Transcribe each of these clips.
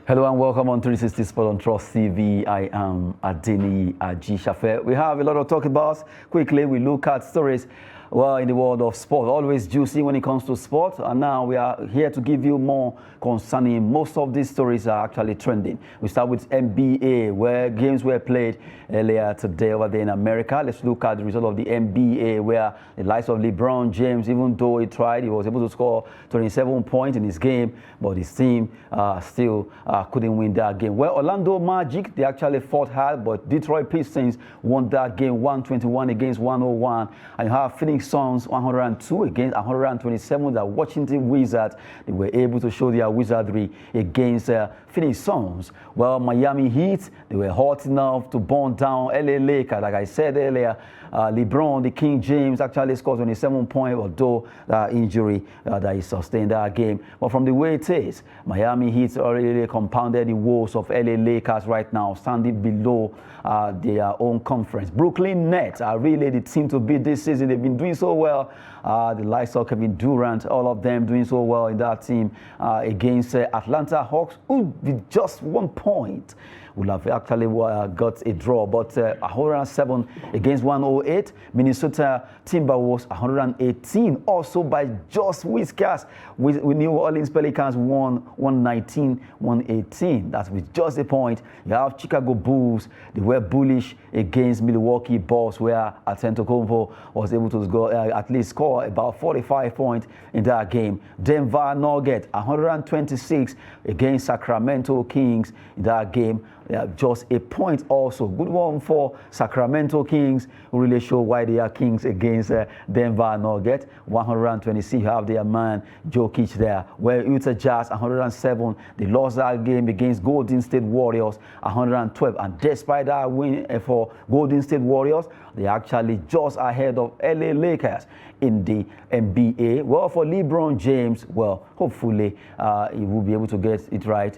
Hello and welcome on 360 Sport on Trust TV. I am Adeni Ajishafe. We have a lot to talk about. Quickly, we look at stories in the world of sport. Always juicy when it comes to sport. And now we are here to give you more concerning most of these stories are actually trending. We start with NBA, where games were played earlier today over there in America. Let's look at the result of the NBA, where the likes of LeBron James, even though he tried, he was able to score 27 points in his game, but his team still couldn't win that game. Well, Orlando Magic, they actually fought hard, but Detroit Pistons won that game 121 against 101. And you have Phoenix Suns 102 against 127. The Washington Wizards, they were able to show their wizardry against Phoenix Suns. Well, Miami Heat, they were hot enough to burn down LA Lakers. Like I said earlier, LeBron, the King James, actually scored 27 points, although injury that he sustained that game. But from the way it is, Miami Heat already compounded the woes of LA Lakers right now, standing below their own conference. Brooklyn Nets are really the team to beat this season. They've been doing so well. The likes of Kevin Durant, all of them doing so well in that team against Atlanta Hawks, who with just 1 point would have actually got a draw, but 107 against 108. Minnesota Timberwolves 118, also by just whiskers. With New Orleans Pelicans won 119-118. That's with just a point. You have Chicago Bulls. They were bullish against Milwaukee Bucks, where Antetokounmpo was able to at least score about 45 points in that game. Denver Nuggets 126 against Sacramento Kings in that game. Just a point also. Good one for Sacramento Kings, who really show why they are kings against Denver Nuggets. 126, you have their man Jokic there. Where Utah Jazz 107, they lost that game against Golden State Warriors 112. And despite that win for Golden State Warriors, they actually just ahead of LA Lakers in the NBA. Well, for LeBron James, well, hopefully he will be able to get it right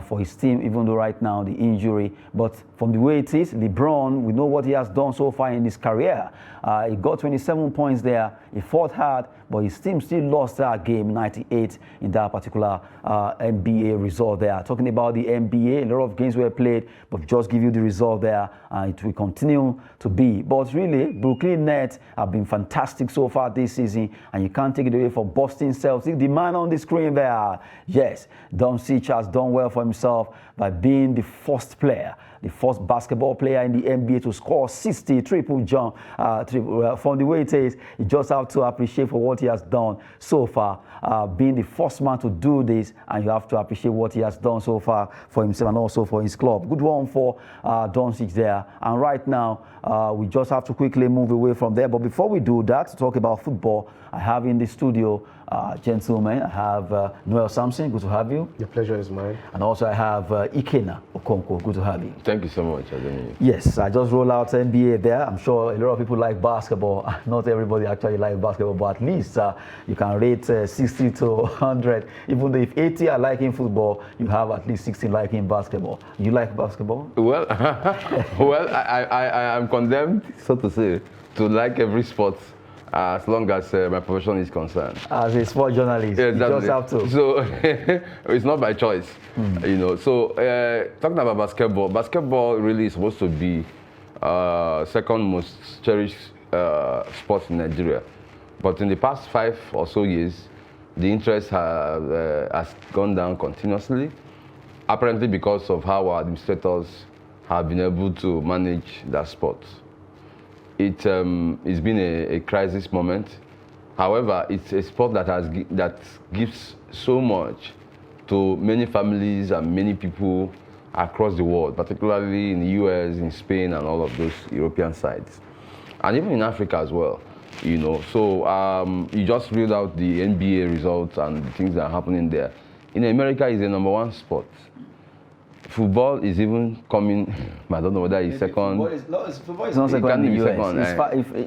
for his team, even though right now the injury. But from the way it is, LeBron, we know what he has done so far in his career. He got 27 points there. He fought hard, but his team still lost that game, 98, in that particular NBA result there. Talking about the NBA, a lot of games were played, but just give you the result there, and it will continue to be. But really, Brooklyn Nets have been fantastic so far this season, and you can't take it away from Boston Celtics. The man on the screen there, yes, Doncic has done well for himself by being the first player, the first basketball player in the NBA to score 60 triple jump. From the way it is, you just have to appreciate for what he has done so far, being the first man to do this, and you have to appreciate what he has done so far for himself and also for his club. Good one for Doncic there. And right now, we just have to quickly move away from there. But before we do that, to talk about football, I have in the studio, gentlemen, I have Noel Sampson. Good to have you. The pleasure is mine. And also I have Ikena Okonkwo. Good to have you. Thank you so much, Adeni. Yes, I just roll out NBA there. I'm sure a lot of people like basketball. Not everybody actually likes basketball, but at least you can rate 60 to 100. Even though if 80 are liking football, you have at least 60 liking basketball. You like basketball? Well, I am condemned, so to say, to like every sport as long as my profession is concerned. As a sport journalist, yeah, you just have to. So it's not by choice, you know. So talking about basketball really is supposed to be second most cherished sport in Nigeria. But in the past 5 or so years, the interest has gone down continuously, apparently because of how our administrators have been able to manage that sport. It's been a crisis moment. However, it's a sport that gives so much to many families and many people across the world, particularly in the US, in Spain, and all of those European sides, and even in Africa as well. You know, so you just read out the NBA results and the things that are happening there. In America, it's the #1 sport. Football is even coming. I don't know whether it's second. Football is not second in the US.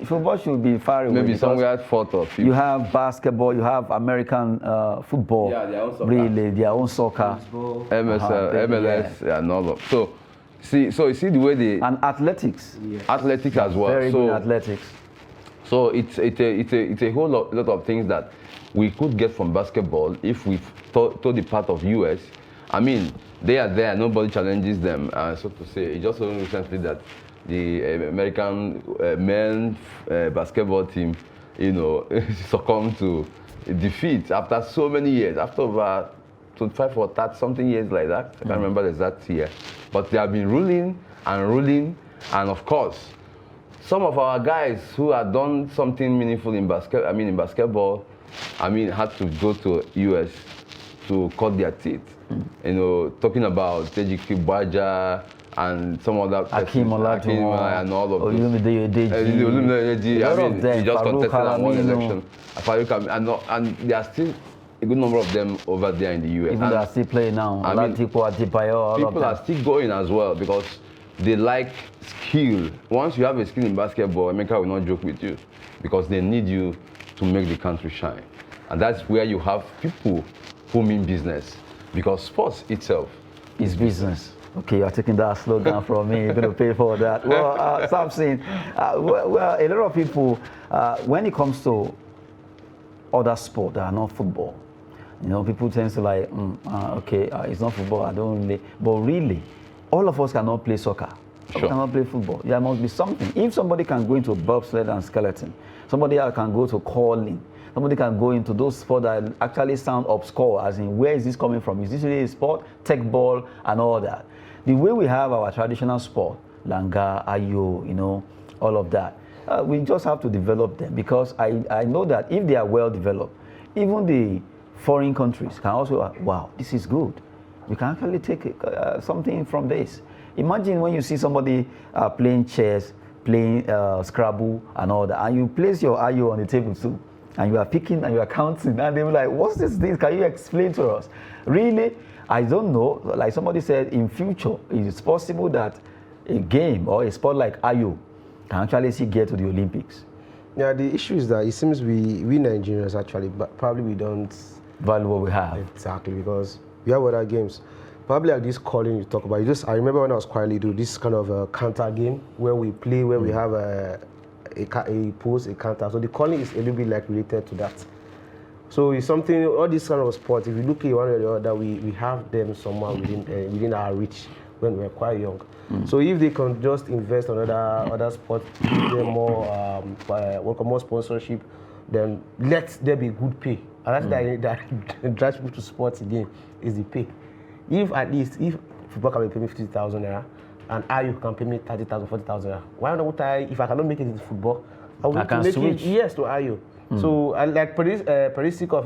Football should be far away. Maybe somewhere at 4th or 5th. You have basketball, you have American football. Yeah, their own soccer. Really, their own soccer. MLS, and all of. So you see the way they. And athletics. Yes. Athletics as well. Very good athletics. So it's a whole lot of things that we could get from basketball if we told the part of US I mean, they are there, nobody challenges them, so to say. It's just only recently that the American men basketball team, you know, succumbed to defeat after so many years, after over 25 or 30 something years like that. I can't remember the exact year. But they have been ruling, and of course, some of our guys who had done something meaningful in basketball, had to go to US to cut their teeth. You know, talking about Tejiki Baja and some other Akim Olajuwon and all of those. Olumide I mean, them, he just Farouk contested and won Alamino. election. And there are still a good number of them over there in the US. Even they are still playing now. I mean, Oladipo Adebayo, all of people them. are still going as well because they like skill. Once you have a skill in basketball, Emeka will not joke with you because they need you to make the country shine. And that's where you have people who mean business, because sports itself is business. Okay, you're taking that slogan from me. You're going to pay for that. Well, Samson, well, a lot of people, when it comes to other sports that are not football, you know, people tend to like, it's not football, I don't really. But really, all of us cannot play soccer. Sure. We cannot play football. There must be something. If somebody can go into bobsled and skeleton, somebody else can go to curling, somebody can go into those sports that actually sound obscure, as in where is this coming from? Is this really a sport? Tech ball and all that. The way we have our traditional sport, Langa, Ayo, you know, all of that, we just have to develop them, because I know that if they are well developed, even the foreign countries can also, wow, this is good. We can actually take something from this. Imagine when you see somebody playing chess, playing Scrabble and all that, and you place your Ayo on the table too, and you are picking and you are counting, and they were like, what's this thing? Can you explain to us? Really, I don't know. Like somebody said, in future, it is possible that a game or a sport like Ayo can actually get to the Olympics. Yeah, the issue is that it seems we Nigerians actually, but probably we don't value what we have. Exactly, because we have other games. Probably like this calling you talk about. I remember when I was quite little, this kind of a counter game where we play, where we have a post, a counter. So the calling is a little bit like related to that. So it's something, all these kind of sports, if you look at one or the other, we have them somewhere within our reach when we were quite young. So if they can just invest on other sports, give them more sponsorship, then let there be good pay. And that's that drives people to sports again, is the pay. If football can pay me 50,000 naira, and you can pay me 30,000, 40,000 naira, why not if I cannot make it into football, I can make switch. Yes, to Ayo. So, like Perisic of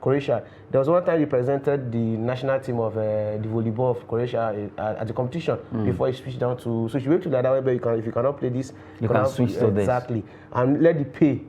Croatia, there was one time he represented the national team of the volleyball of Croatia at the competition before he switched down to. So, if you wait to the other way, if you cannot play this, you can switch to this. Exactly. And let the pay.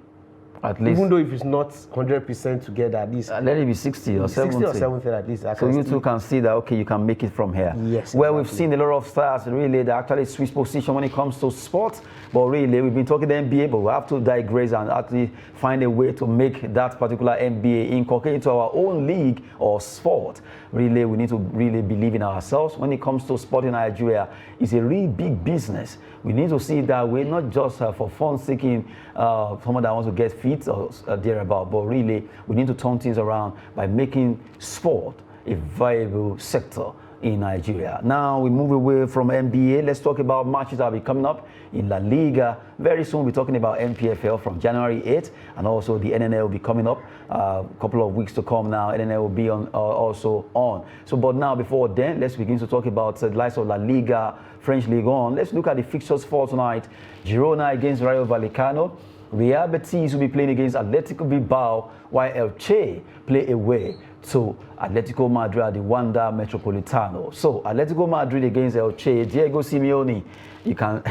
At least. Even though if it's not 100% together, at least. Let it be 60 or 70. 60 or 70 at least. So you two can see that, okay, you can make it from here. Yes. Well, exactly. We've seen a lot of stars really that actually switch position when it comes to sports. But really, we've been talking the NBA, but we have to digress and actually find a way to make that particular NBA incorporate into our own league or sport. Really, we need to really believe in ourselves. When it comes to sport in Nigeria, it's a really big business. We need to see that way, not just for fun seeking someone that wants to get fit or thereabout, but really we need to turn things around by making sport a viable sector in Nigeria. Now we move away from NBA. Let's talk about matches that will be coming up in La Liga. Very soon we'll be talking about MPFL from January 8th, and also the NNL will be coming up a couple of weeks to come now. NNL will be on also on. So, but now before then, let's begin to talk about the likes of La Liga, French Ligue 1. Let's look at the fixtures for tonight. Girona against Rayo Vallecano. Real Betis will be playing against Atletico Bilbao, while Elche play away to Atletico Madrid at the Wanda Metropolitano. So Atletico Madrid against Elche, Diego Simeone, you can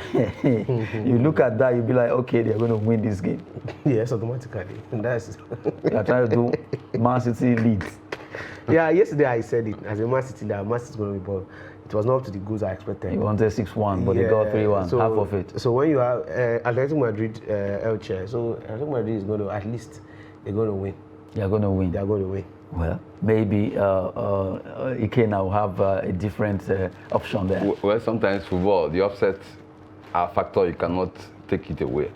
you look at that, you'll be like, okay, they're going to win this game. Yes, automatically. That's you're trying to do Man City leads. Yeah, yesterday I said it as a Man City that Man City is going to be ball. It was not up to the goals I expected. You wanted 6-1, but they got 3-1, half of it. So when you have Atletico Madrid, Elche, so Atletico Madrid is going to, at least, they're going to win. They're going to win. They're going to win. Well, maybe Ike now have a different option there. Well, sometimes football, the upset factor, you cannot take it away.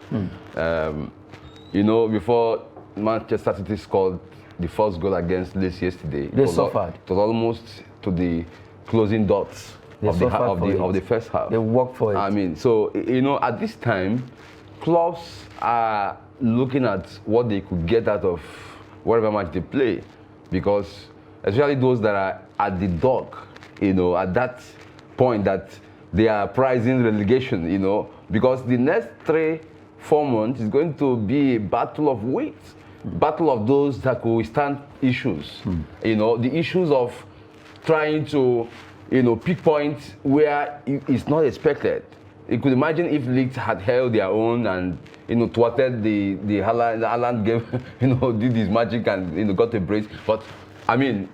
You know, before Manchester City scored the first goal against Leeds yesterday, They suffered. It was almost to the closing dots of the first half. They worked for it. I mean, so at this time, clubs are looking at what they could get out of whatever match they play, because especially those that are at the dock, at that point that they are prizing relegation, because the next 3-4 months is going to be a battle of weight, battle of those that could withstand issues. The issues of trying to, pick points where it's not expected. You could imagine if Leeds had held their own and, thwarted the Haaland game, did his magic and, got a brace. But, I mean,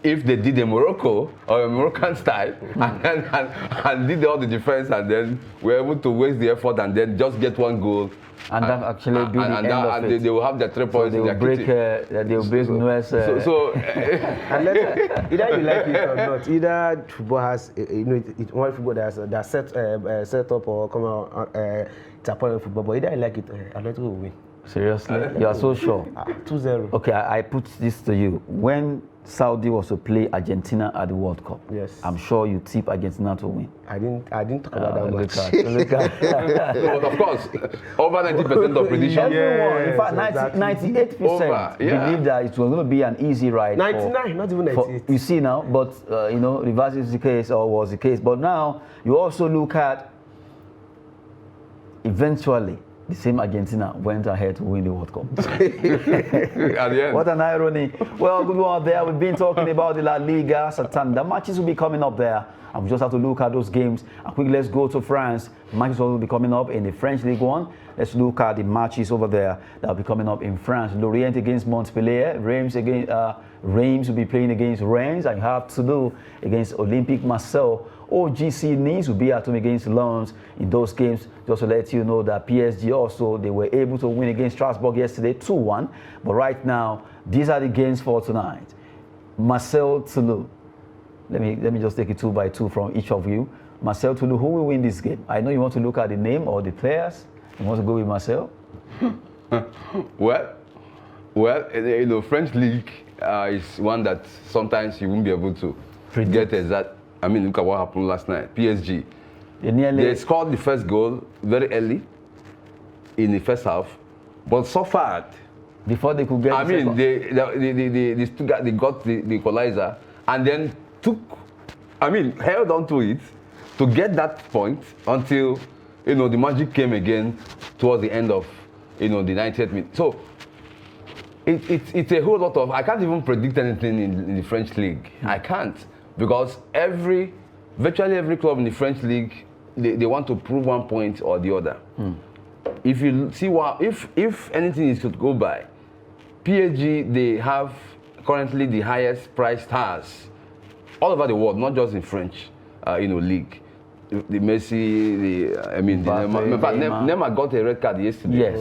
if they did a Morocco or a Moroccan style and did all the defense and then were able to waste the effort and then just get one goal. And that actually be the end of it. They will have their 3 points in their kitty. They will break Nuez. Either you like it or not, either football has, one football that's set up or come out, it's a part of football, but either you like it, Atletico will win. Seriously? You are so sure? 2-0. Okay, I put this to you. When Saudi was to play Argentina at the World Cup, yes, I'm sure you tip Argentina to win. I didn't talk about that much. Look at. No, but of course, over 90% of predictions. Everyone, in fact, exactly. 98% believe that it was going to be an easy ride. 99, not even 98. You see now, but reverse is the case or was the case. But now you also look at eventually. The same Argentina went ahead to win the World Cup. At the end. What an irony. Well, good one there. We've been talking about the La Liga, Santander. Matches will be coming up there. And we just have to look at those games. And quickly, let's go to France. Matches will be coming up in the French League 1. Let's look at the matches over there that will be coming up in France. Lorient against Montpellier. Reims will be playing against Rennes. And you have Toulouse against Olympique Marseille. OGC Nice will be at home against Lens in those games. Just to let you know that PSG also, they were able to win against Strasbourg yesterday 2-1. But right now, these are the games for tonight. Marseille, Toulouse. Let me just take it 2 by 2 from each of you. Marseille, Toulouse, who will win this game? I know you want to look at the name or the players. You want to go with Marseille? Well, French league is one that sometimes you won't be able to get exact. I mean, look at what happened last night. PSG. They scored the first goal very early in the first half, but suffered before they could get. I mean, they got the equalizer and then held on to it to get that point until the magic came again towards the end of the 90th minute. So it's a whole lot of. I can't even predict anything in the French league. I can't. Because virtually every club in the French league, they want to prove one point or the other. If you see if anything is to go by, PSG, they have currently the highest price stars all over the world, not just in French, league. The Messi, Neymar got a red card yesterday. Yes.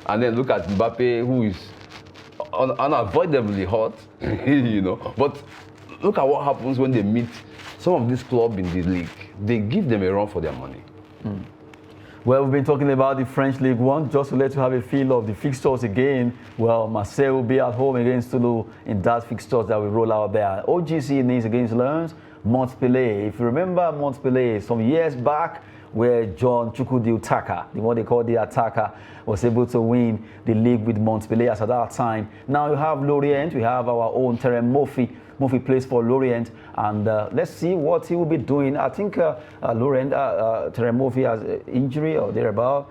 And then look at Mbappe, who is unavoidably hot, but. Look at what happens when they meet some of these clubs in the league. They give them a run for their money. Well, we've been talking about the French League 1. Just to let you have a feel of the fixtures again. Well, Marseille will be at home against Toulouse in that fixtures that we roll out there. OGC Nice against Lens. Montpellier. If you remember Montpellier, some years back, where John Chukwudi Utaka, the one they call the attacker, was able to win the league with Montpellier at that time. Now you have Lorient. We have our own Terem Murphy. Murphy plays for Lorient, and let's see what he will be doing. I think Lorient, Terem Murphy has an injury or thereabout.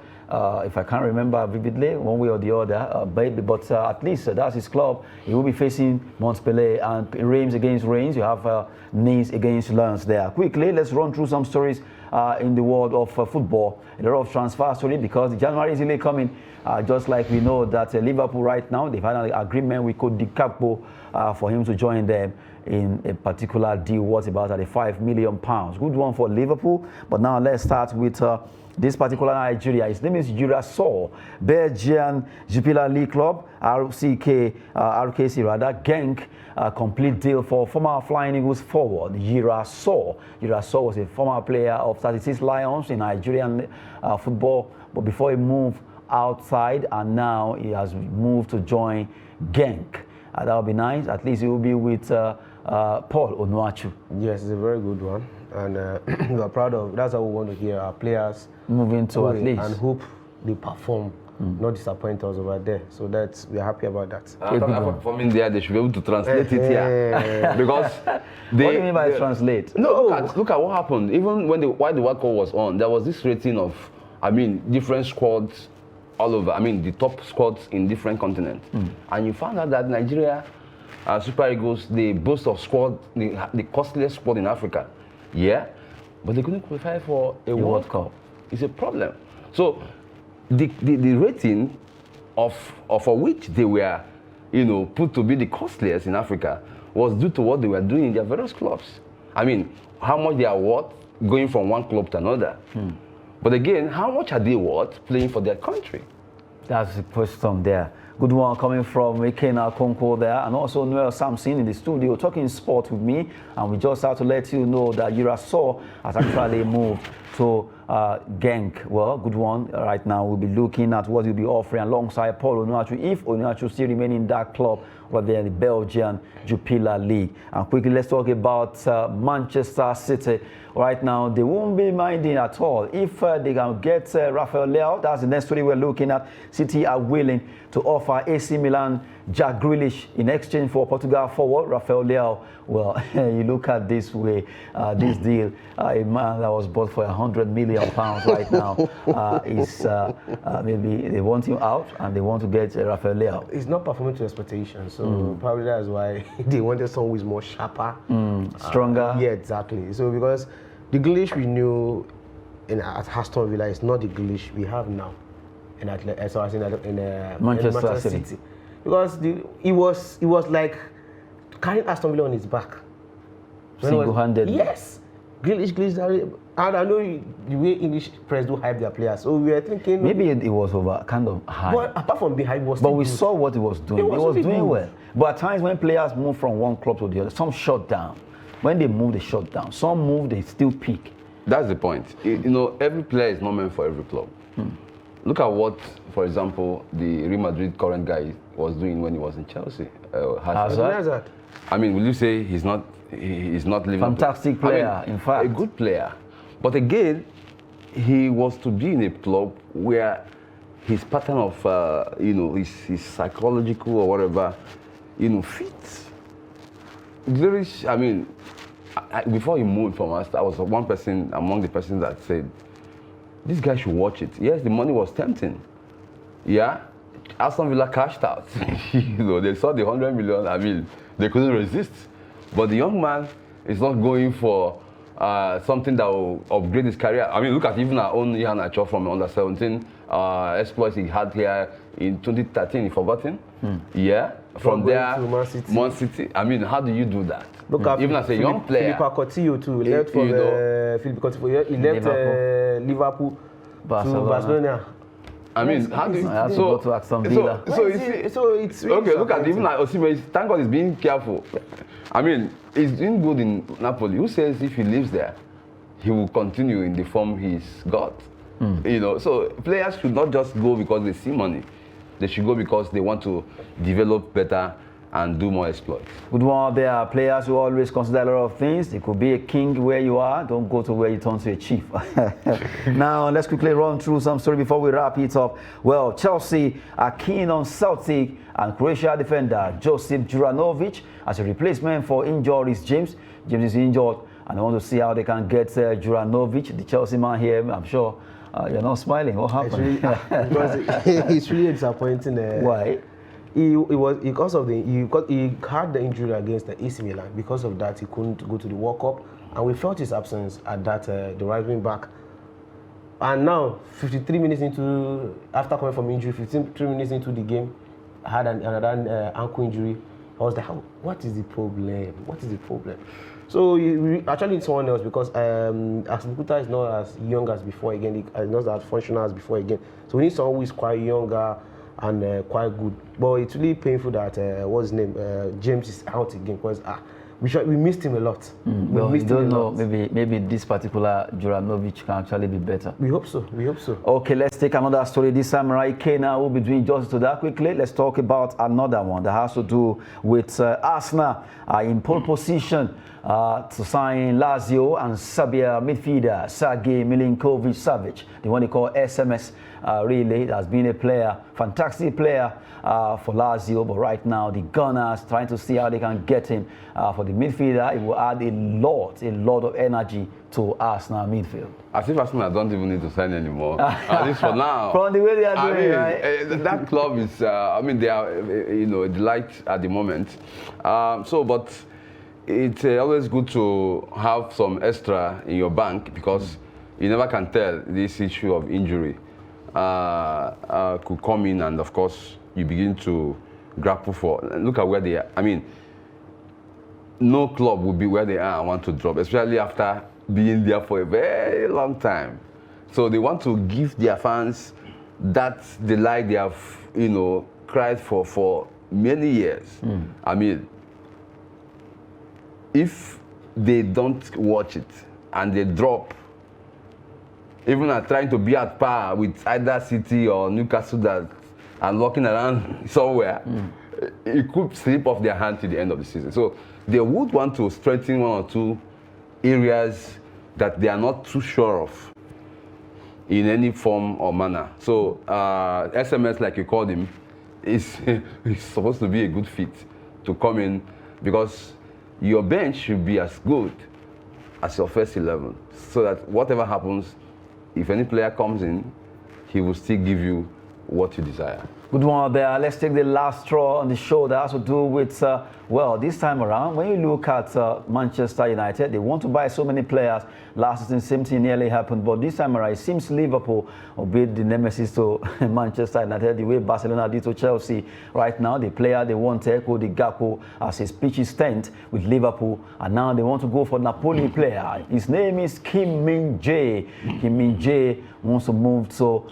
If I can't remember vividly, one way or the other, but at least that's his club. He will be facing Montpellier and Reims against Reims. You have Nice against Lens there. Quickly, let's run through some stories in the world of football. A lot of transfer story because January is really coming. Just like we know that Liverpool right now, they've had an agreement with Cody Gakpo for him to join them in a particular deal worth about £5 million. Good one for Liverpool. But now let's start with this particular Nigeria. His name is Girasol, Belgian Jupiler League Club, RKC Genk. Complete deal for former Flying Eagles forward Girasol. Girasol was a former player of 36 Lions in Nigerian football, but before he moved outside, and now he has moved to join Genk. That would be nice. At least he will be with Paul Onuachu. Yes, it's a very good one. And we are proud of. That's how we want to hear our players moving to at least. And hope they perform, not disappoint us over there. So we are happy about that. Performing there, they should be able to translate it here. Because what do you mean by translate? No, look at what happened. Even while the World Cup was on, there was this rating of, different squads all over. The top squads in different continents. And you found out that Nigeria, Super Eagles, they boast of squad, the costliest squad in Africa. Yeah, but they couldn't qualify for a World Cup. It's a problem. So the rating for which they were, put to be the costliest in Africa was due to what they were doing in their various clubs. How much they are worth going from one club to another. But again, how much are they worth playing for their country? That's the question there. Good one coming from Ekena Konko there, and also Noel Samson in the studio talking sport with me. And we just have to let you know that Uraso has actually moved to Genk. Well, good one. Right now, we'll be looking at what he'll be offering alongside Paul Onuachu, if Onuachu still remains in that club right there in the Belgian Jupiler League. And quickly, let's talk about Manchester City. Right now, they won't be minding at all. If they can get Rafael Leao, that's the next story we're looking at. City are willing to offer AC Milan Jack Grealish in exchange for Portugal forward Rafael Leao. Well, you look at this way, this deal, a man that was bought for £100 million right now is maybe they want him out and they want to get Rafael Leao. It's not performing to expectations, so probably that's why they wanted someone who is more sharper, stronger. Yeah, exactly. So because the Grealish we knew at Aston Villa is not the Grealish we have now in Manchester City. Because he was like carrying Aston Villa on his back. Single-handed. Yes. Grealish. And I know the way English press do hype their players. So we were thinking maybe it was over kind of high. But apart from the hype, was but we saw what he was doing. He was doing well. But at times when players move from one club to the other, some shut down. When they move, they shut down. Some move, they still peak. That's the point. Every player is not meant for every club. Look at what, for example, the Real Madrid current guy was doing when he was in Chelsea. Hazard. Will you say he's not living? Fantastic player, in fact. A good player. But again, he was to be in a club where his pattern of, his psychological or whatever, fits. Grealish, before he moved from us, I was one person among the persons that said, this guy should watch it. Yes, the money was tempting. Yeah, Aston Villa cashed out. They saw the 100 million. They couldn't resist. But the young man is not going for something that will upgrade his career. Look at even our own Ian Acho from under-17 exploits he had here in 2013. You've forgotten? Yeah. From there, Man City. How do you do that? Look at even as a young player. Philippe Coutinho too. He left from Philippe Coutinho. He left Liverpool to Barcelona. How do you go to Aston Villa? So it's really okay. Look at even like Osimhen. Thank God he's being careful. He's doing good in Napoli. Who says if he lives there, he will continue in the form he's got? So players should not just go because they see money. They should go because they want to develop better and do more exploits. Good one. There are players who always consider a lot of things. It could be a king where you are. Don't go to where you turn to a chief. Now, let's quickly run through some story before we wrap it up. Well, Chelsea are keen on Celtic and Croatia defender Josip Juranovic as a replacement for injured James. James is injured, and I want to see how they can get Juranovic, the Chelsea man here. I'm sure you're not smiling. What happened? It's really disappointing. Why? He had the injury against the AC Milan. Because of that, he couldn't go to the World Cup, and we felt his absence at that the right wing back. And now, 53 minutes after coming from injury, 53 minutes into the game, I had another ankle injury. I was like, what is the problem? What is the problem? So we actually need someone else because Asmikuta is not as young as before again. He's not as functional as before again. So we need someone who is quite younger and quite good. But it's really painful that what's his name? James is out again because we missed him a lot. Well, you don't know. Maybe this particular Juranovic can actually be better. We hope so. We hope so. Okay, let's take another story. This Samurai Kena will be doing justice to that quickly. Let's talk about another one that has to do with Arsenal in pole position to sign Lazio and Serbia midfielder Sergej Milinkovic Savic, the one they call SMS. Really, has been a player, fantastic player for Lazio, but right now the Gunners trying to see how they can get him for the midfielder. It will add a lot of energy to Arsenal midfield. As if Arsenal don't even need to sign anymore, at least for now. From the way they are doing, right? That club is, I mean, they are, a delight at the moment. But it's always good to have some extra in your bank because you never can tell this issue of injury could come in, and of course you begin to grapple for. Look at where they are. I mean, no club will be where they are and want to drop, especially after being there for a very long time. So they want to give their fans that delight they have, cried for many years. I mean, if they don't watch it and they drop, even at trying to be at par with either City or Newcastle and walking around somewhere, it could slip off their hand till the end of the season. So they would want to strengthen one or two areas that they are not too sure of in any form or manner. So SMS, like you called him, is supposed to be a good fit to come in because your bench should be as good as your first 11, so that whatever happens, if any player comes in, he will still give you what you desire. Good one there. Let's take the last straw on the show that has to do with, well, this time around, when you look at Manchester United, they want to buy so many players. Last season, same thing nearly happened. But this time around, it seems Liverpool will be the nemesis to Manchester United, the way Barcelona did to Chelsea. Right now, the player they wanted, Cody Gakpo, as his pitch tent with Liverpool. And now they want to go for Napoli player. His name is Kim Min-jae. Kim Min-jae wants to move, so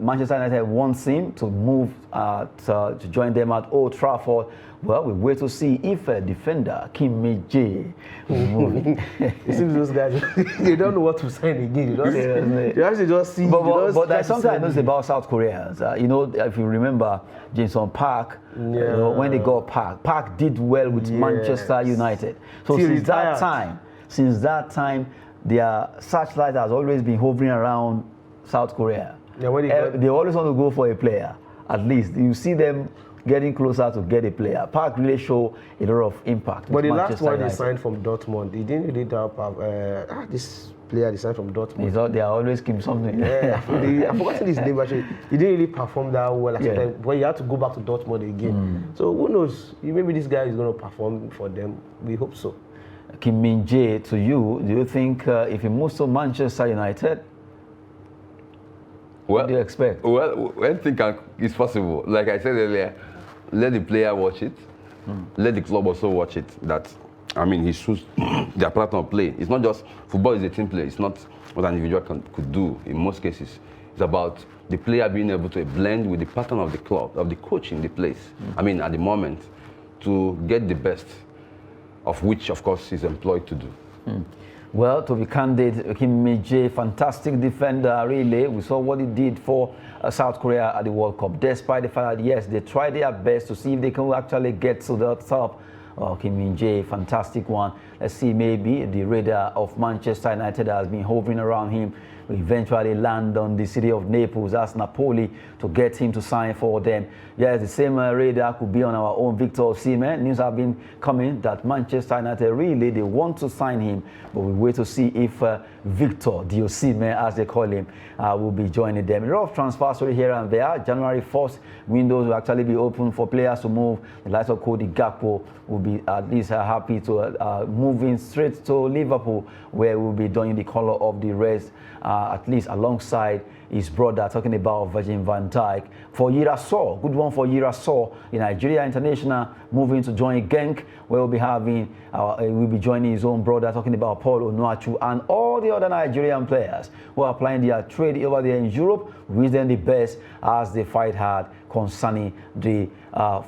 Manchester United wants him to move to join them at Old Trafford. Well, we wait to see if a defender, Kim Min-jae, will move. You see those guys, they don't know what to sign again. They actually just see. But there's something I know about South Koreans. If you remember Jason Park, when they got Park did well with Manchester United. So since that time, their searchlight has always been hovering around South Korea. They always want to go for a player. At least you see them getting closer to get a player. Park really show a lot of impact. But the last one they signed from Dortmund, they didn't really have this player they signed from Dortmund. They are always keep something. Yeah, I forgot his name actually. He didn't really perform that well. But he had to go back to Dortmund again. So who knows? Maybe this guy is going to perform for them. We hope so. Kim Min-jae, to you, do you think if he moves to Manchester United, what do you expect? Well, anything is possible. Like I said earlier, let the player watch it. Let the club also watch it. He suits their pattern of play. It's not just football is a team play. It's not what an individual could do in most cases. It's about the player being able to blend with the pattern of the club, of the coach in the place. At the moment, to get the best of which, of course, he's employed to do. Well, to be candid, Kim Min-jae, fantastic defender, really. We saw what he did for South Korea at the World Cup, despite the fact that, yes, they tried their best to see if they can actually get to the top. Kim Min-jae, fantastic one. Let's see, maybe the radar of Manchester United has been hovering around him. We eventually land on the city of Naples, that's Napoli, to get him to sign for them. Yes, the same radar could be on our own Victor Osimhen. News have been coming that Manchester United really, they want to sign him, but we wait to see if Victor, the Osimhen, as they call him, will be joining them. A lot of transfer story here and there. January 1st, windows will actually be open for players to move. The likes of Cody Gakpo will be at least happy to move in straight to Liverpool, where we'll be donning the color of the Reds, at least alongside his brother, talking about Virgin van Dijk. For Yiraso, good one for Yiraso, the Nigeria international, moving to join Genk, where we'll be having, we'll be joining his own brother, talking about Paul Onuachu, and all the other Nigerian players who are applying their trade over there in Europe. Wish them the best as they fight hard concerning the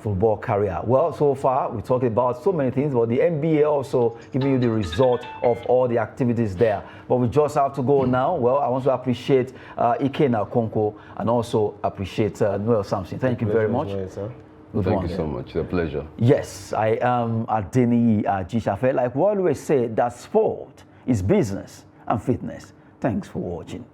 football career. Well, so far we talked about so many things, but the NBA also giving you the result of all the activities there. But we just have to go now. Well, I want to appreciate Ikena Konko and also appreciate Noel Sampson. Thank you very much. Thank you so much. It's a pleasure. Yes, I am Adeni Jishafe. Like we always say, that sport is business and fitness. Thanks for watching.